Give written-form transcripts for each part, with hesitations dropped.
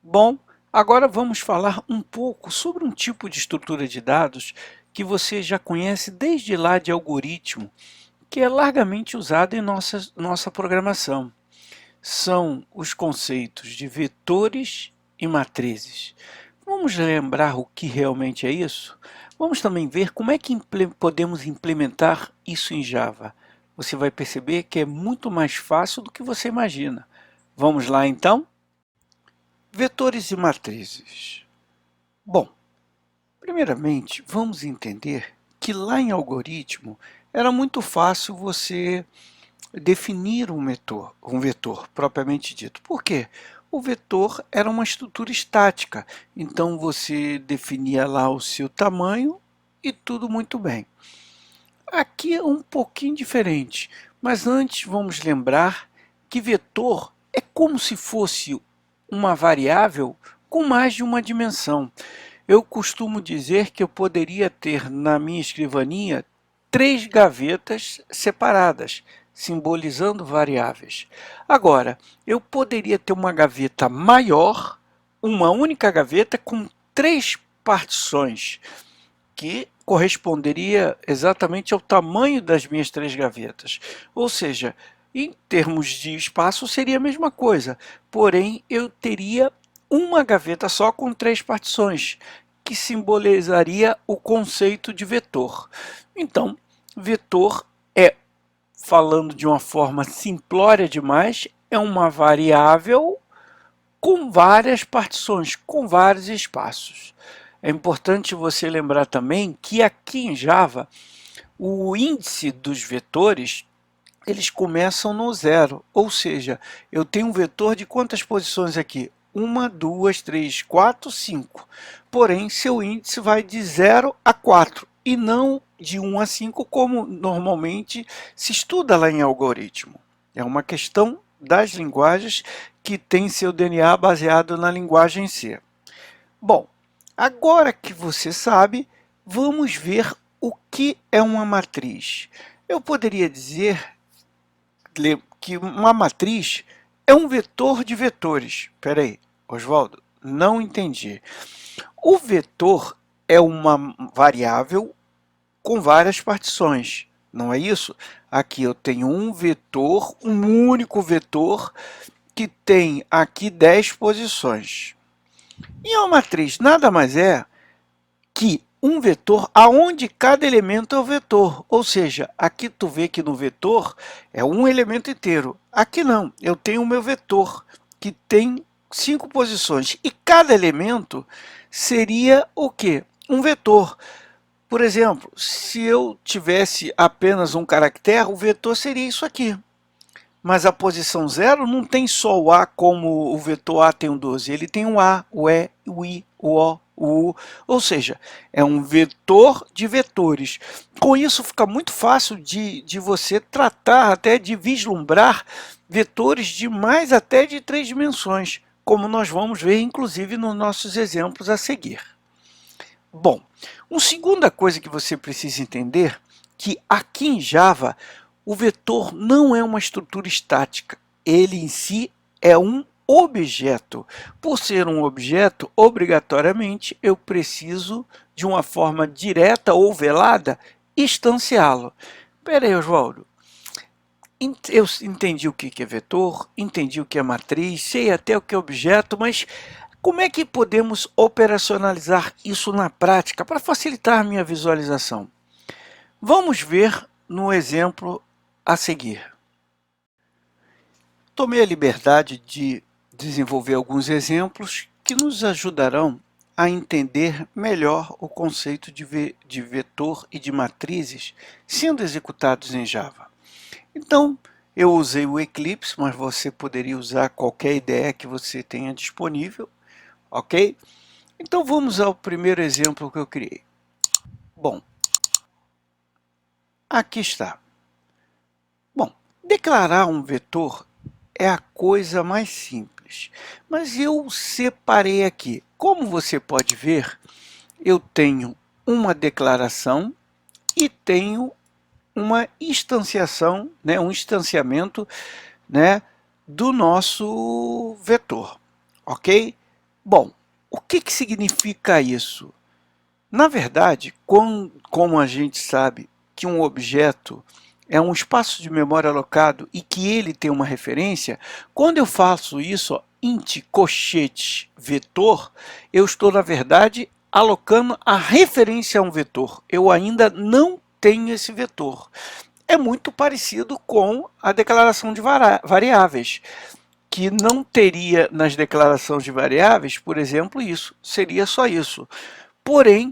Bom, agora vamos falar um pouco sobre um tipo de estrutura de dados que você já conhece desde lá de algoritmo, que é largamente usado em nossa programação. São os conceitos de vetores e matrizes. Vamos lembrar o que realmente é isso? Vamos também ver como é que podemos implementar isso em Java. Você vai perceber que é muito mais fácil do que você imagina. Vamos lá então? Vetores e matrizes. Bom, primeiramente vamos entender que lá em algoritmo era muito fácil você definir um vetor propriamente dito. Por quê? O vetor era uma estrutura estática, então você definia lá o seu tamanho e tudo muito bem. Aqui é um pouquinho diferente, mas antes vamos lembrar que vetor é como se fosse uma variável com mais de uma dimensão. Eu costumo dizer que eu poderia ter na minha escrivaninha 3 gavetas separadas, simbolizando variáveis. Agora, eu poderia ter uma gaveta maior, uma única gaveta com 3 partições, que corresponderia exatamente ao tamanho das minhas 3 gavetas. Ou seja, em termos de espaço seria a mesma coisa, porém eu teria uma gaveta só com 3 partições, que simbolizaria o conceito de vetor. Então, vetor é, falando de uma forma simplória demais, é uma variável com várias partições, com vários espaços. É importante você lembrar também que aqui em Java, o índice dos vetores, eles começam no zero, ou seja, eu tenho um vetor de quantas posições aqui? 1, 2, 3, 4, 5. Porém, seu índice vai de 0 a 4 e não de 1 a 5, como normalmente se estuda lá em algoritmo. É uma questão das linguagens que tem seu DNA baseado na linguagem C. Bom, agora que você sabe, vamos ver o que é uma matriz. Eu poderia dizer que uma matriz é um vetor de vetores. Espera aí, Oswaldo, não entendi. O vetor é uma variável com várias partições, não é isso? Aqui eu tenho um vetor, um único vetor, que tem aqui 10 posições. E uma matriz nada mais é que um vetor aonde cada elemento é o vetor, ou seja, aqui tu vê que no vetor é um elemento inteiro, aqui não, eu tenho o meu vetor que tem 5 posições e cada elemento seria o quê? Um vetor. Por exemplo, se eu tivesse apenas um caractere, o vetor seria isso aqui. Mas a posição 0 não tem só o A como o vetor A tem um 12, ele tem o A, o E, o I, o O, o U, ou seja, é um vetor de vetores. Com isso fica muito fácil de você tratar, até de vislumbrar vetores de mais até de 3 dimensões, como nós vamos ver inclusive nos nossos exemplos a seguir. Bom, uma segunda coisa que você precisa entender, que aqui em Java, o vetor não é uma estrutura estática, ele em si é um objeto. Por ser um objeto, obrigatoriamente, eu preciso, de uma forma direta ou velada, instanciá-lo. Espera aí, Oswaldo, eu entendi o que é vetor, entendi o que é matriz, sei até o que é objeto, mas como é que podemos operacionalizar isso na prática para facilitar a minha visualização? Vamos ver no exemplo a seguir. Tomei a liberdade de desenvolver alguns exemplos que nos ajudarão a entender melhor o conceito de vetor e de matrizes sendo executados em Java. Então, eu usei o Eclipse, mas você poderia usar qualquer ideia que você tenha disponível, ok? Então vamos ao primeiro exemplo que eu criei. Bom, aqui está. Bom, declarar um vetor é a coisa mais simples, mas eu separei aqui. Como você pode ver, eu tenho uma declaração e tenho uma instanciação, um instanciamento, do nosso vetor, ok? Bom, o que significa isso? Na verdade, como a gente sabe que um objeto é um espaço de memória alocado e que ele tem uma referência, quando eu faço isso, ó, int cochete vetor, eu estou, na verdade, alocando a referência a um vetor. Eu ainda não tenho esse vetor. É muito parecido com a declaração de variáveis, que não teria nas declarações de variáveis, por exemplo, isso. Seria só isso. Porém,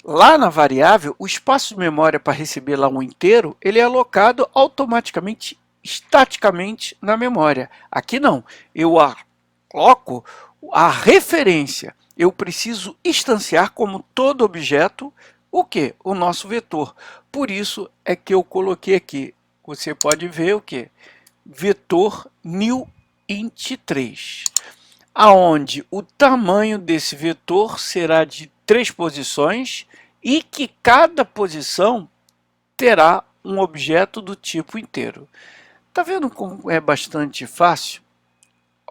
lá na variável, o espaço de memória para receber lá um inteiro, ele é alocado automaticamente, estaticamente na memória. Aqui não, eu aloco a referência. Eu preciso instanciar como todo objeto o que? O nosso vetor. Por isso é que eu coloquei aqui. Você pode ver o que? Vetor new int 3, aonde o tamanho desse vetor será de 3 posições e que cada posição terá um objeto do tipo inteiro. Tá vendo como é bastante fácil?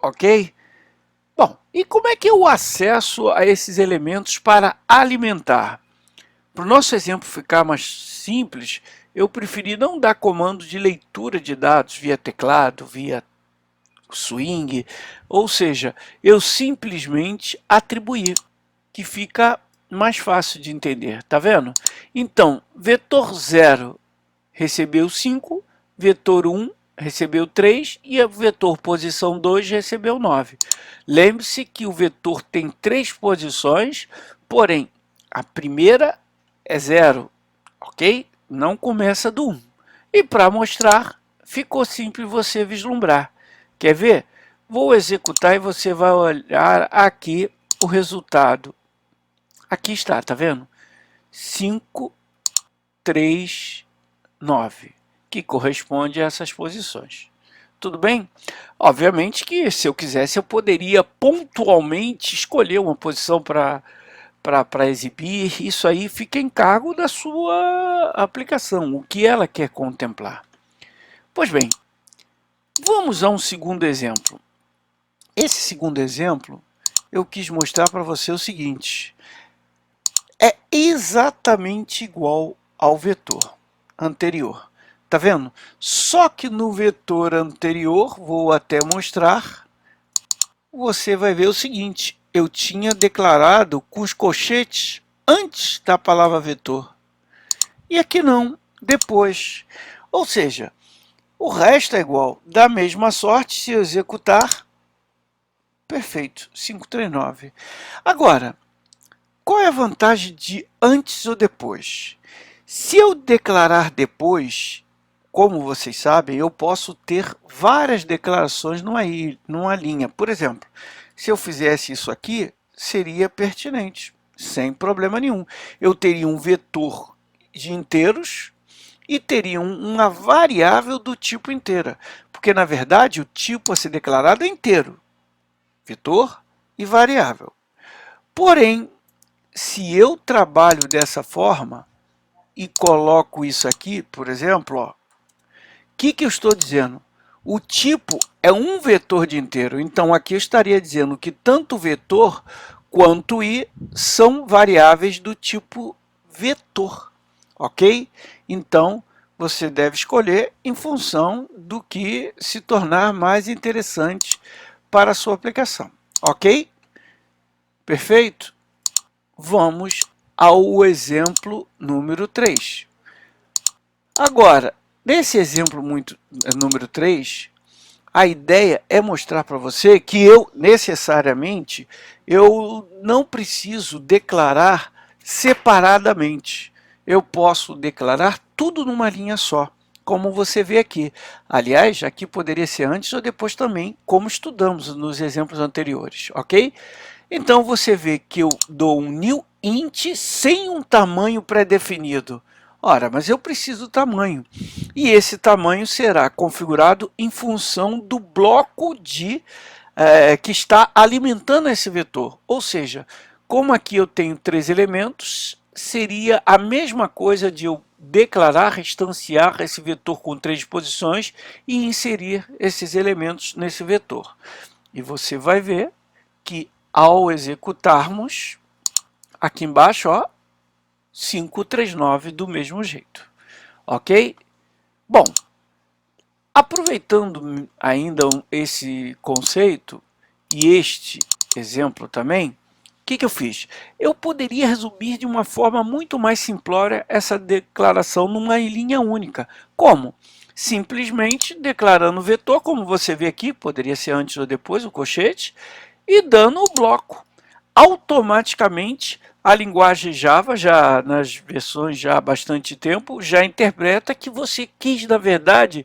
Ok? Bom, e como é que eu acesso a esses elementos para alimentar? Para o nosso exemplo ficar mais simples, eu preferi não dar comando de leitura de dados via teclado, via swing, ou seja, eu simplesmente atribuir, que fica mais fácil de entender, tá vendo? Então, vetor 0 recebeu 5, vetor 1 recebeu 3 e o vetor posição 2 recebeu 9. Lembre-se que o vetor tem 3 posições, porém, a primeira é 0, ok? Não começa do 1. E para mostrar, ficou simples você vislumbrar. Quer ver? Vou executar e você vai olhar aqui o resultado. Aqui está, tá vendo? 5, 3, 9, que corresponde a essas posições. Tudo bem? Obviamente que se eu quisesse eu poderia pontualmente escolher uma posição para exibir. Isso aí fica em cargo da sua aplicação, o que ela quer contemplar. Pois bem, vamos a um segundo exemplo. Esse segundo exemplo eu quis mostrar para você o seguinte: é exatamente igual ao vetor anterior. Tá vendo? Só que no vetor anterior, vou até mostrar, você vai ver o seguinte: eu tinha declarado com os colchetes antes da palavra vetor. E aqui não, depois. Ou seja, o resto é igual. Da mesma sorte, se eu executar, perfeito, 539. Agora, qual é a vantagem de antes ou depois? Se eu declarar depois, como vocês sabem, eu posso ter várias declarações numa linha. Por exemplo, se eu fizesse isso aqui, seria pertinente, sem problema nenhum. Eu teria um vetor de inteiros e teria uma variável do tipo inteira, porque, na verdade, o tipo a ser declarado é inteiro, vetor e variável. Porém, se eu trabalho dessa forma e coloco isso aqui, por exemplo, ó, que eu estou dizendo? O tipo é um vetor de inteiro, então aqui eu estaria dizendo que tanto vetor quanto i são variáveis do tipo vetor, ok? Então, você deve escolher em função do que se tornar mais interessante para a sua aplicação, ok? Perfeito? Vamos ao exemplo número 3. Agora, nesse exemplo número 3, a ideia é mostrar para você que necessariamente, eu não preciso declarar separadamente. Eu posso declarar tudo numa linha só, como você vê aqui. Aliás, aqui poderia ser antes ou depois também, como estudamos nos exemplos anteriores, ok? Então, você vê que eu dou um new int sem um tamanho pré-definido. Ora, mas eu preciso do tamanho. E esse tamanho será configurado em função do bloco que está alimentando esse vetor. Ou seja, como aqui eu tenho 3 elementos, seria a mesma coisa de eu declarar, instanciar esse vetor com 3 posições e inserir esses elementos nesse vetor. E você vai ver que ao executarmos aqui embaixo, ó, 539 do mesmo jeito, ok? Bom, aproveitando ainda esse conceito e este exemplo também, o que eu fiz? Eu poderia resumir de uma forma muito mais simplória essa declaração numa linha única. Como? Simplesmente declarando o vetor, como você vê aqui, poderia ser antes ou depois o colchete, e dando o bloco. Automaticamente, a linguagem Java, já nas versões já há bastante tempo, já interpreta que você quis, na verdade,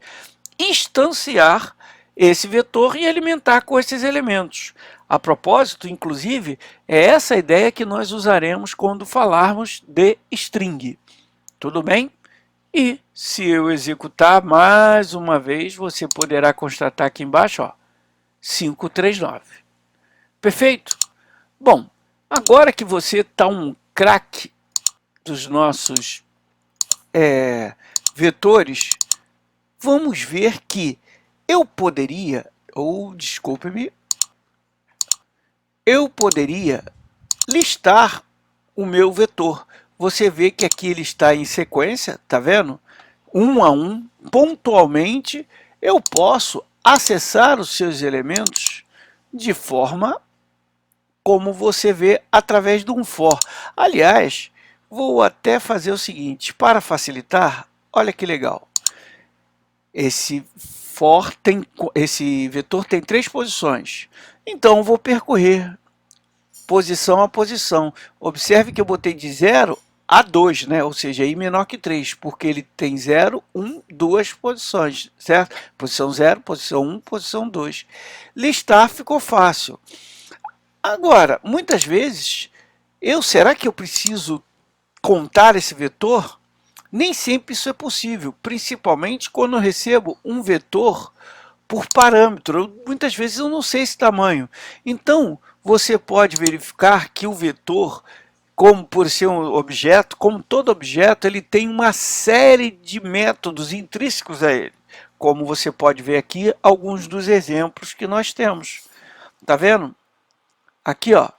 instanciar esse vetor e alimentar com esses elementos. A propósito, inclusive, é essa ideia que nós usaremos quando falarmos de string. Tudo bem? E se eu executar mais uma vez, você poderá constatar aqui embaixo, ó, 539. Perfeito? Bom, agora que você está um craque dos nossos vetores, vamos ver que eu poderia, ou desculpe-me, eu poderia listar o meu vetor. Você vê que aqui ele está em sequência, tá vendo? Um a um, pontualmente, eu posso acessar os seus elementos de forma como você vê através de um for. Aliás, vou até fazer o seguinte, para facilitar, olha que legal. Esse vetor tem 3 posições. Então, eu vou percorrer posição a posição. Observe que eu botei de 0 a 2, né? Ou seja, i menor que 3, porque ele tem 0, 1, 2 posições, certo? Posição 0, posição 1, posição 2. Listar ficou fácil. Agora, muitas vezes, será que eu preciso contar esse vetor? Nem sempre isso é possível, principalmente quando eu recebo um vetor por parâmetro. Muitas vezes eu não sei esse tamanho. Então, você pode verificar que o vetor, como por ser um objeto, como todo objeto, ele tem uma série de métodos intrínsecos a ele. Como você pode ver aqui, alguns dos exemplos que nós temos. Tá vendo? Aqui, ó,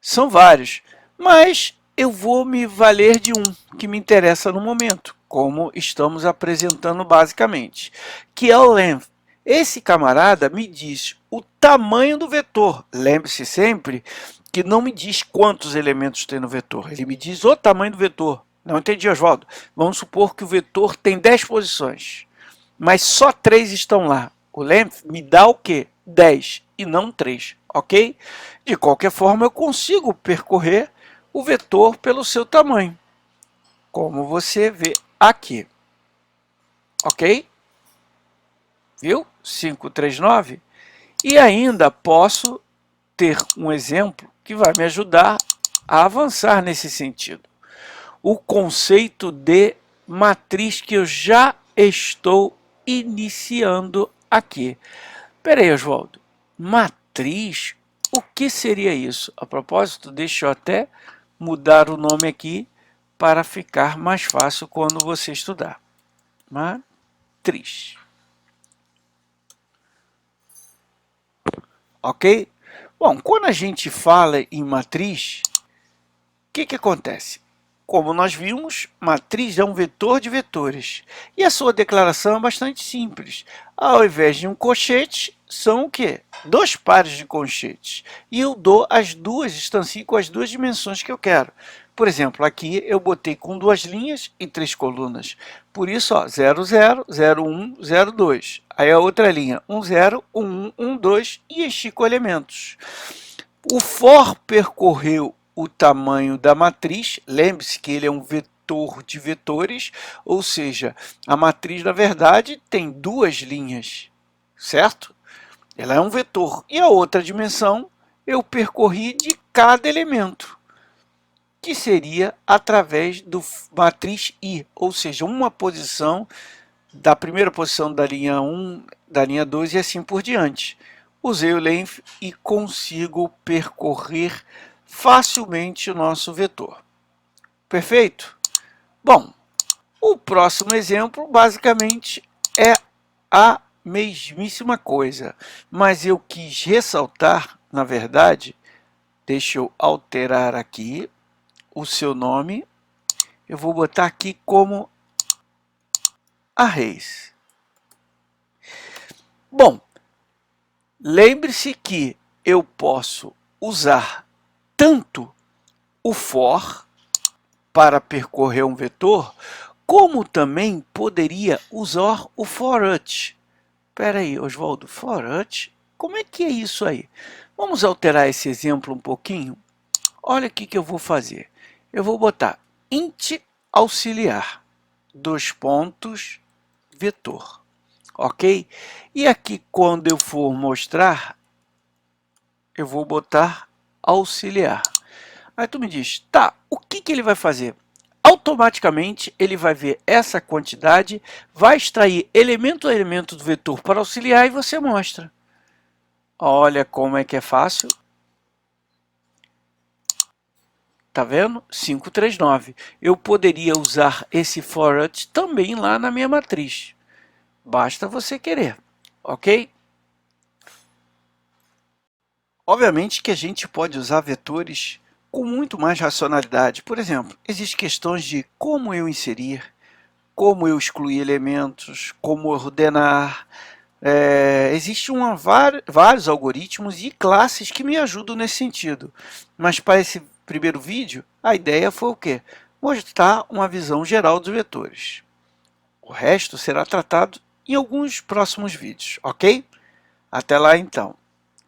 são vários, mas eu vou me valer de um que me interessa no momento, como estamos apresentando basicamente, que é o length. Esse camarada me diz o tamanho do vetor. Lembre-se sempre que não me diz quantos elementos tem no vetor, ele me diz o tamanho do vetor. Não entendi, Oswaldo? Vamos supor que o vetor tem 10 posições, mas só 3 estão lá. O length me dá o quê? 10 e não 3, ok? De qualquer forma, eu consigo percorrer o vetor pelo seu tamanho, como você vê aqui, ok? Viu? 539. E ainda posso ter um exemplo que vai me ajudar a avançar nesse sentido. O conceito de matriz que eu já estou iniciando aqui. Espera aí, Oswaldo. Matriz? O que seria isso? A propósito, deixa eu até mudar o nome aqui para ficar mais fácil quando você estudar. Matriz. Ok? Bom, quando a gente fala em matriz, o que acontece? Como nós vimos, matriz é um vetor de vetores. E a sua declaração é bastante simples. Ao invés de um colchete, são o quê? 2 pares de colchetes. E eu dou as duas, instancio com as 2 dimensões que eu quero. Por exemplo, aqui eu botei com 2 linhas e 3 colunas. Por isso, ó, 0, 0, 0, 1, 0, 2. Aí a outra linha, 1, 0, 1, 1, 1, 2 e enchi com elementos. O for percorreu o tamanho da matriz. Lembre-se que ele é um vetor de vetores, ou seja, a matriz, na verdade, tem 2 linhas, certo? Ela é um vetor. E a outra dimensão eu percorri de cada elemento, que seria através do matriz I, ou seja, uma posição da primeira posição da linha 1, da linha 2 e assim por diante. Usei o length e consigo percorrer facilmente o nosso vetor. Perfeito? Bom, o próximo exemplo basicamente é a mesmíssima coisa, mas eu quis ressaltar, na verdade, Deixa eu alterar aqui o seu nome. Eu vou botar aqui como arrays. Bom, lembre-se que eu posso usar tanto o for para percorrer um vetor, como também poderia usar o for-each. Espera aí, Oswaldo, for-each? Como é que é isso aí? Vamos alterar esse exemplo um pouquinho? Olha o que eu vou fazer. Eu vou botar int auxiliar, dois pontos, vetor. Ok? E aqui, quando eu for mostrar, eu vou botar auxiliar. Aí tu me diz, tá, o que ele vai fazer? Automaticamente, ele vai ver essa quantidade, vai extrair elemento a elemento do vetor para auxiliar e você mostra. Olha como é que é fácil. Tá vendo? 539. Eu poderia usar esse for-each também lá na minha matriz. Basta você querer, ok? Obviamente que a gente pode usar vetores com muito mais racionalidade. Por exemplo, existem questões de como eu inserir, como eu excluir elementos, como ordenar. Existem vários algoritmos e classes que me ajudam nesse sentido. Mas para esse primeiro vídeo, a ideia foi o quê? Mostrar uma visão geral dos vetores. O resto será tratado em alguns próximos vídeos, ok? Até lá então.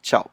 Tchau.